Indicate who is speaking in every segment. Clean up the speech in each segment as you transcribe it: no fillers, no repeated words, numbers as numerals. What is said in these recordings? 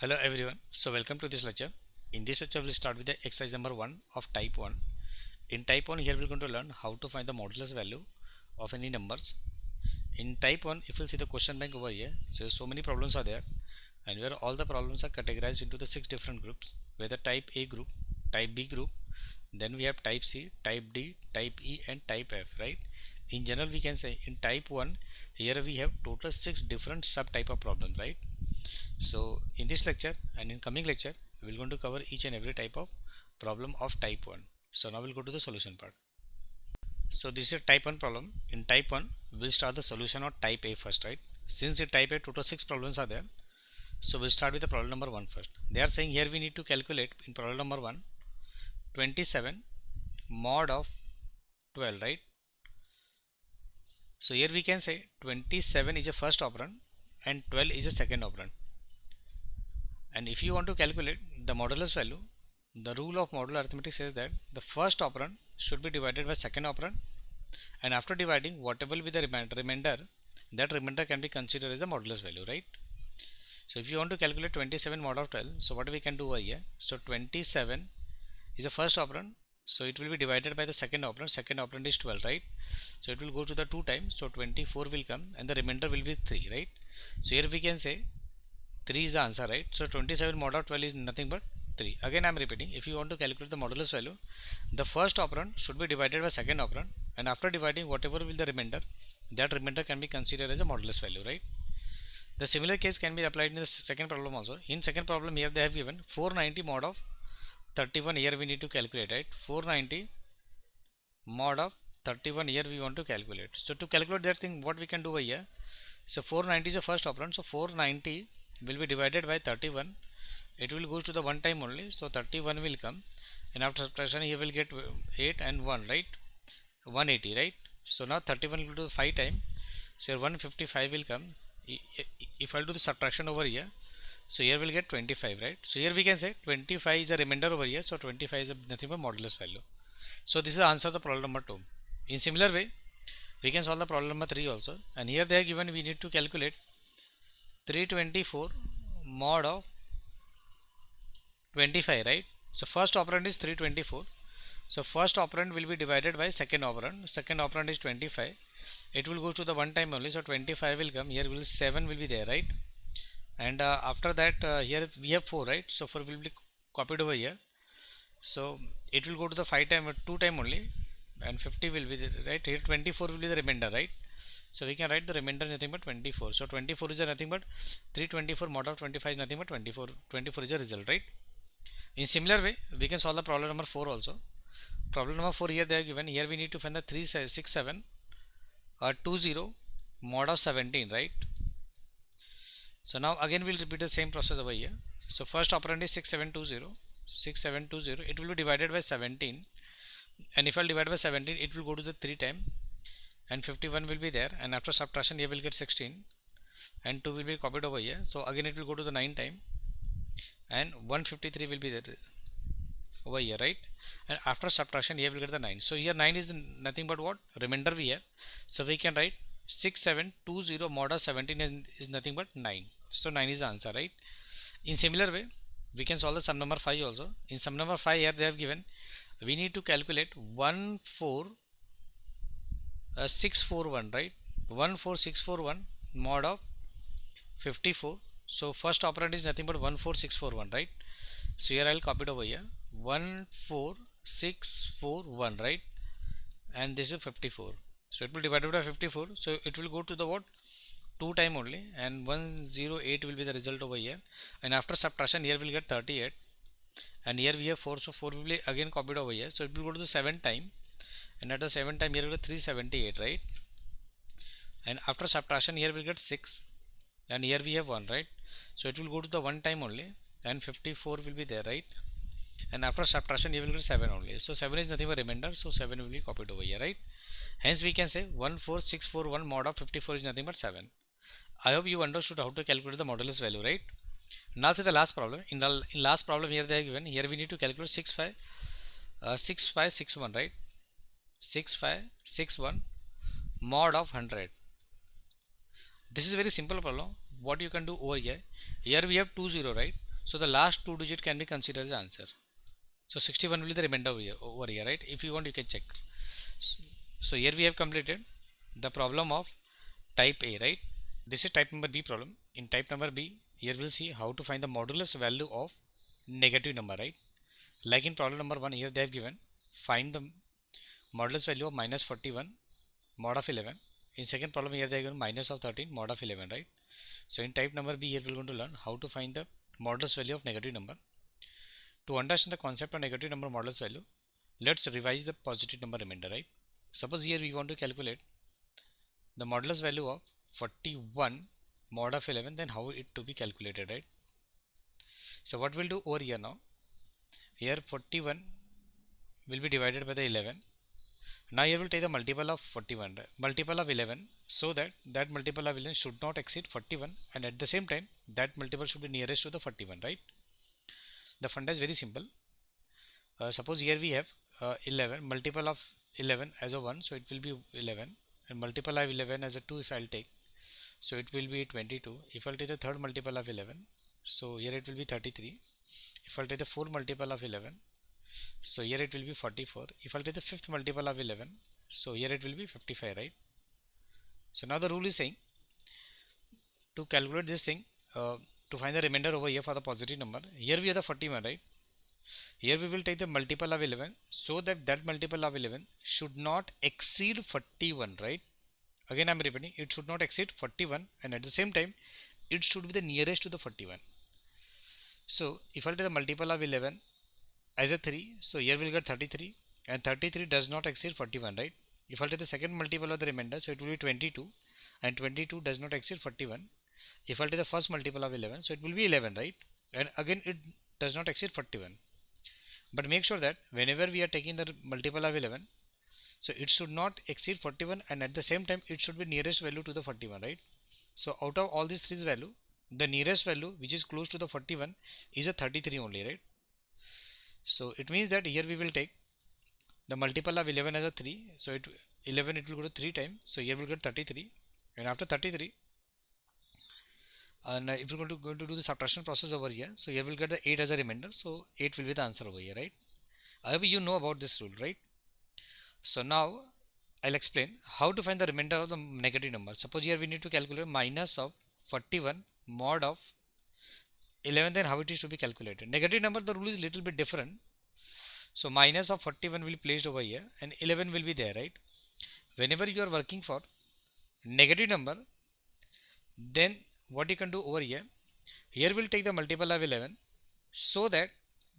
Speaker 1: Hello everyone, so welcome to this lecture. In this lecture we'll start with the exercise number 1 of type 1. In type 1 here we're going to learn how to find the modulus value of any numbers. In type 1 if you'll see the question bank over here, so many problems are there and where all the problems are categorized into the 6 different groups, where the type A group, type B group, then we have type C, type D, type E and type F, right? In general we can say in type 1 here we have total 6 different subtype of problems, right? So in this lecture and in coming lecture we're going to cover each and every type of problem of type 1. So now we'll go to the solution part. So this is type 1 problem. In type 1 we'll start the solution of type A first, right? Since in type A total 6 problems are there, so we'll start with the problem number 1 first. They are saying here we need to calculate in problem number 1 27 mod of 12, right? So here we can say 27 is a first operand and 12 is a second operand. And if you want to calculate the modulus value, the rule of modular arithmetic says that the first operand should be divided by second operand, and after dividing whatever will be the remainder, that remainder can be considered as the modulus value, right? So if you want to calculate 27 mod of 12, so what we can do over here, so 27 is the first operand, so it will be divided by the second operand is 12, right? So it will go to the 2 times, so 24 will come and the remainder will be 3, right? So here we can say 3 is the answer, right? So 27 mod of 12 is nothing but 3. Again I am repeating, if you want to calculate the modulus value, the first operand should be divided by second operand, and after dividing whatever will the remainder, that remainder can be considered as a modulus value, right? The similar case can be applied in the second problem also. In second problem here they have given 490 mod of 31, here we need to calculate, right? 490 mod of 31 here we want to calculate. So to calculate that thing, what we can do over here, so 490 is the first operand, so 490 will be divided by 31. It will go to the one time only, so 31 will come, and after subtraction he will get 8 and 1, right? 180, right? So now 31 will do 5 time, so here 155 will come. If I'll do the subtraction over here, so here we'll get 25, right? So here we can say 25 is a remainder over here, so 25 is nothing but modulus value. So this is the answer of the problem number 2. In similar way we can solve the problem number 3 also, and here they are given we need to calculate 324 mod of 25, right? So first operand is 324, so first operand will be divided by second operand is 25. It will go to the one time only, so 25 will come, here will 7 will be there, right? And after that here we have 4, right? So 4 will be copied over here, so it will go to the 5 time 2 time only, and 50 will be there, right? Here 24 will be the remainder, right? So we can write the remainder nothing but 24. So 24 is nothing but 324 mod of 25 is nothing but 24. 24 is a result, right? In similar way we can solve the problem number 4 also. Problem number 4 here they are given, here we need to find the 367 20 mod of 17, right? So now again we'll repeat the same process over here. So first operand is 6720, it will be divided by 17, and if I'll divide by 17 it will go to the 3 time, and 51 will be there, and after subtraction here will get 16 and 2 will be copied over here, so again it will go to the 9 time, and 153 will be there over here, right? And after subtraction here will get the 9. So here 9 is nothing but what remainder we have, so we can write 6720 mod of 17 is nothing but 9. So 9 is the answer, right? In similar way we can solve the sum number 5 also. In sum number 5 here they have given we need to calculate 14641, right? 14641 mod of 54. So first operand is nothing but 14641, right? So here I'll copy it over here, 14641, right? And this is 54, so it will divide by 54, so it will go to the what 2 time only, and 108 will be the result over here, and after subtraction here we'll get 38, and here we have 4, so 4 will be again copied over here, so it will go to the 7 time, and at the 7 time here we will get 378, right? And after subtraction here we'll get 6, and here we have 1, right? So it will go to the one time only, and 54 will be there, right? And after subtraction you will get 7 only, so 7 is nothing but remainder, so 7 will be copied over here, right? Hence we can say 14641 mod of 54 is nothing but 7. I hope you understood how to calculate the modulus value, right? Now see the last problem. In last problem here they are given, here we need to calculate 6561, right? 6561 mod of 100. This is a very simple problem. What you can do over here, we have 20, right? So the last two digit can be considered as the answer. So 61 will be the remainder over here, right? If you want, you can check. So here we have completed the problem of type A, right? This is type number B problem. In type number B, here we'll see how to find the modulus value of negative number, right? Like in problem number 1, here they have given find the modulus value of minus 41 mod of 11. In second problem, here they have given minus of 13 mod of 11, right? So in type number B, here we're going to learn how to find the modulus value of negative number. To understand the concept of negative number modulus value, let's revise the positive number remainder, right? Suppose here we want to calculate the modulus value of 41 mod of 11, then how it to be calculated, right? So what we'll do over here now, here 41 will be divided by the 11. Now here we'll take the multiple of 41, multiple of 11, so that that multiple of 11 should not exceed 41, and at the same time that multiple should be nearest to the 41, right? The funda is very simple. Suppose here we have 11, multiple of 11 as a 1, so it will be 11, and multiple of 11 as a 2 if I'll take, so it will be 22. If I'll take the third multiple of 11, so here it will be 33. If I'll take the fourth multiple of 11, so here it will be 44. If I'll take the fifth multiple of 11, so here it will be 55, right? So now the rule is saying to calculate this thing, to find the remainder over here for the positive number, here we have the 41, right? Here we will take the multiple of 11, so that that multiple of 11 should not exceed 41, right? Again I'm repeating, it should not exceed 41, and at the same time it should be the nearest to the 41. So if I take the multiple of 11 as a 3, so here we'll get 33, and 33 does not exceed 41, right? If I take the second multiple of the remainder, so it will be 22, and 22 does not exceed 41. If I take the first multiple of 11, so it will be 11, right? And again it does not exceed 41. But make sure that whenever we are taking the multiple of 11, so it should not exceed 41, and at the same time it should be nearest value to the 41, right? So out of all these three value, the nearest value which is close to the 41 is a 33 only, right? So it means that here we will take the multiple of 11 as a 3, so 11 it will go to 3 times, so here we'll get 33, and after 33, and if we're going to do the subtraction process over here, so here we'll get the 8 as a remainder, so 8 will be the answer over here, right? I hope you know about this rule, right? So now I'll explain how to find the remainder of the negative number. Suppose here we need to calculate minus of 41 mod of 11, then how it is to be calculated. Negative number, the rule is little bit different. So minus of 41 will be placed over here, and 11 will be there, right? Whenever you are working for negative number, then what you can do over here, here we'll take the multiple of 11, so that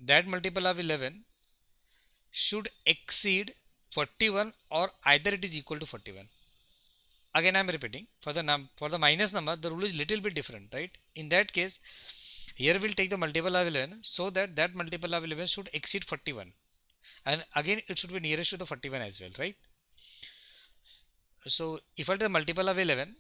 Speaker 1: that multiple of 11 should exceed 41, or either it is equal to 41. Again I am repeating, for the minus number, the rule is little bit different, right? In that case, here we'll take the multiple of 11, so that that multiple of 11 should exceed 41, and again it should be nearest to the 41 as well, right? So if I take the multiple of 11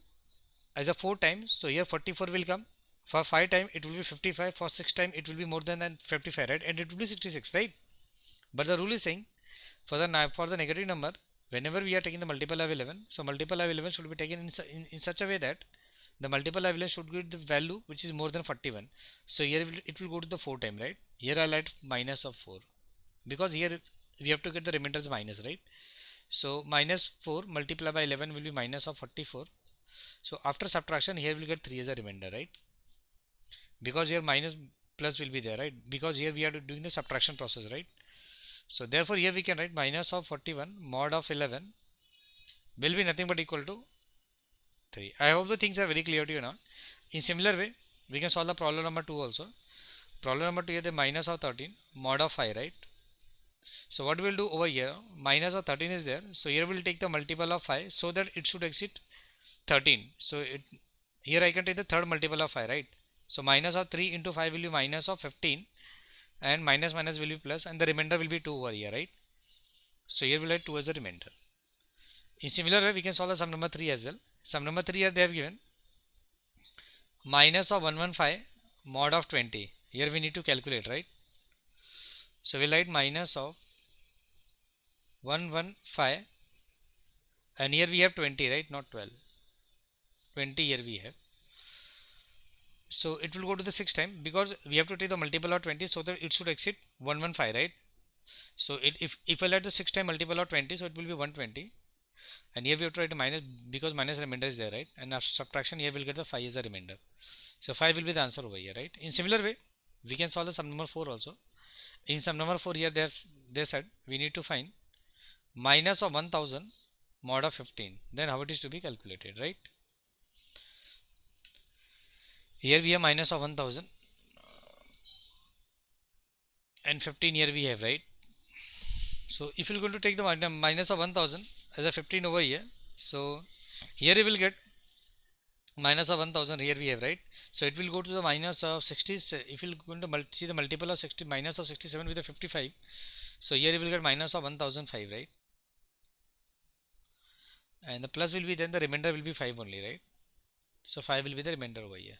Speaker 1: as a 4 times, so here 44 will come. For 5 times it will be 55. For 6 times it will be more than 55, right? And it will be 66, right? But the rule is saying for the negative number, whenever we are taking the multiple of 11, so multiple of 11 should be taken in such a way that the multiple of 11 should get the value which is more than 41. So here it will go to the 4 time, right? Here I'll write minus of 4, because here we have to get the remainder as minus, right? So minus 4 multiplied by 11 will be minus of 44. So after subtraction, here we'll get 3 as a remainder, right? Because here minus plus will be there, right? Because here we are doing the subtraction process, right? So therefore here we can write minus of 41 mod of 11 will be nothing but equal to 3. I hope the things are very clear to you now. In similar way, we can solve the problem number 2 also. Problem number 2 is the minus of 13 mod of 5, right? So what we'll do over here, minus of 13 is there. So here we'll take the multiple of 5, so that it should exceed 13. So here I can take the third multiple of 5, right? So minus of 3 into 5 will be minus of 15, and minus minus will be plus, and the remainder will be 2 over here, right? So here we'll write 2 as a remainder. In similar way, we can solve the sum number 3 as well. Sum number 3 here they have given minus of 115 mod of 20. Here we need to calculate, right? So we'll write minus of 115, and here we have 20, right? Not 12. 20 here we have. So it will go to the 6 time, because we have to take the multiple of 20 so that it should exceed 115, right? So if I let the 6 time multiple of 20, so it will be 120. And here we have to write a minus, because minus remainder is there, right? And after subtraction, here we'll get the 5 as a remainder. So 5 will be the answer over here, right? In similar way, we can solve the sum number 4 also. In sum number 4 here, they said we need to find minus of 1000 mod of 15. Then how it is to be calculated, right? Here we have minus of 1000 and 15 here we have, right? So if you're going to take the minus of 1000 as a 15 over here, so here you will get minus of 1000, here we have, right? So it will go to the minus of 60. If you're going to see the multiple of 60, minus of 67 with a 55, so here you will get minus of 1005, right? And the plus will be, then the remainder will be 5 only, right? So 5 will be the remainder over here.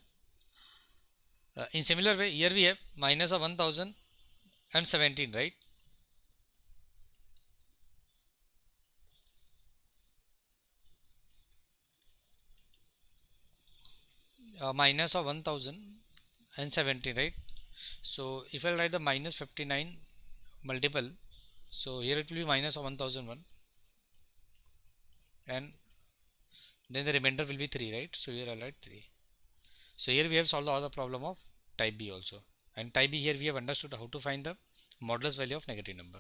Speaker 1: In similar way, here we have minus of 1017, right? Minus of 1070, right? So if I write the minus 59 multiple, so here it will be minus of 1001, and then the remainder will be 3, right? So here I'll write 3. So here we have solved all the problem of type B also. And type B, here we have understood how to find the modulus value of negative number.